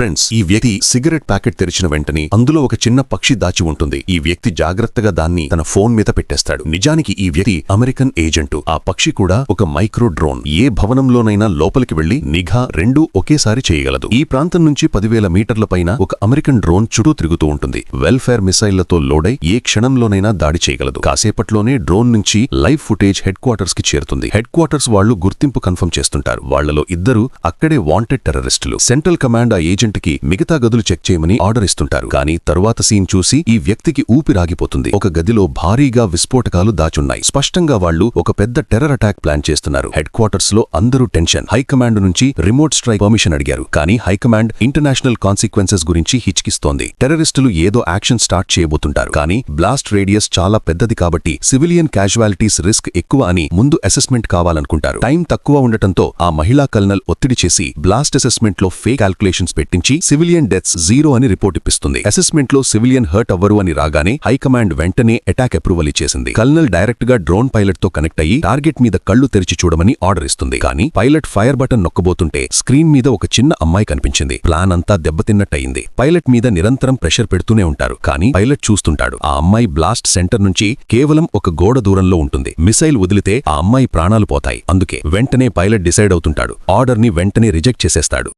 Friends, ఈ వ్యక్తి cigarette packet తెరిచిన వెంటనే అందులో ఒక చిన్న పక్షి దాచి ఉంటుంది. ఈ వ్యక్తి జాగ్రత్తగా దాన్ని తన ఫోన్ మీద పెట్టేస్తాడు. నిజానికి ఈ వ్యక్తి అమెరికన్ ఏజెంటు. ఆ పక్షి కూడా ఒక మైక్రో డ్రోన్. ఏ భవనంలోనైనా లోపలికి వెళ్లి నిఘా రెండూ ఒకేసారి చేయగలదు. ఈ ప్రాంతం నుంచి 10,000 మీటర్ల పైన ఒక అమెరికన్ డ్రోన్ చుట్టూ తిరుగుతూ ఉంటుంది. వెల్ఫేర్ మిసైళ్లతో లోడై ఏ క్షణంలోనైనా దాడి చేయగలదు. కాసేపట్లోనే డ్రోన్ నుంచి లైవ్ ఫుటేజ్ హెడ్ క్వార్టర్స్ కి చేరుతుంది. హెడ్ క్వార్టర్స్ వాళ్లు గుర్తింపు కన్ఫర్మ్ చేస్తుంటారు. వాళ్లలో ఇద్దరు అక్కడే వాంటెడ్ టెర్రరిస్టులు. సెంట్రల్ కమాండ్ ఆ ఏజెంట్ కి మిగతా గదులు చెక్ చేయమని ఆర్డర్ ఇస్తుంటారు. కానీ తరువాత సీన్ చూసి ఈ వ్యక్తికి ఊపిరాగిపోతుంది. ఒక గదిలో భారీగా విస్ఫోటకాలు దాచున్నాయి. స్పష్టంగా వాళ్లు ఒక పెద్ద టెర్రర్ అటాక్ ప్లాన్ చేస్తున్నారు. హెడ్ క్వార్టర్స్ లో అందరూ టెన్షన్. హైకమాండ్ నుంచి రిమోట్ స్ట్రైక్ పర్మిషన్ అడిగారు. కానీ హైకమాండ్ ఇంటర్నేషనల్ కాన్సిక్వెన్సెస్ గురించి హిచ్కిస్తోంది. టెర్రరిస్టులు ఏదో యాక్షన్ స్టార్ట్ చేయబోతుంటారు. కానీ బ్లాస్ట్ రేడియస్ చాలా పెద్దది కాబట్టి సివిలియన్ క్యాజువాలిటీస్ రిస్క్ ఎక్కువ అని ముందు అసెస్మెంట్ కావాలనుకుంటారు. టైం తక్కువ ఉండటంతో ఆ మహిళా కల్నల్ ఒత్తిడి చేసి బ్లాస్ట్ అసెస్మెంట్ లో ఫేక్ క్యాల్కులేషన్స్ పెట్టించి సివిలియన్ డెత్స్ 0 అని రిపోర్ట్ ఇప్పిస్తుంది. అసెస్మెంట్ లో సివిలియన్ హర్ట్ అవ్వరు అని రాగానే హైకమాండ్ వెంటనే అటాక్ అప్రూవల్ ఇచ్చేసింది. కల్నల్ డైరెక్ట్ గా డ్రోన్ పైలట్ తో కనెక్ట్ అయ్యి టార్గెట్ మీద కళ్లు తెరిచి చూడమని ఆర్డర్ ఇస్తుంది. కానీ పైలట్ ఫైర్ బటన్ నొక్కబోతుంటే స్క్రీన్ మీద ఒక చిన్న అమ్మాయి కనిపించింది. ప్లాన్ అంతా దెబ్బతిన్నట్టయింది. పైలట్ మీద నిరంతరం ప్రెషర్ పెడుతూనే ఉంటారు. కానీ పైలట్ చూస్తుంటాడు. ఆ అమ్మాయి బ్లాస్ట్ సెంటర్ నుంచి కేవలం ఒక గోడ దూరంలో ఉంటుంది. మిసైల్ వదిలితే ఆ అమ్మాయి ప్రాణాలు పోతాయి. అందుకే వెంటనే పైలట్ డిసైడ్ అవుతుంటాడు. ఆర్డర్ ని వెంటనే రిజెక్ట్ చేసేస్తాడు.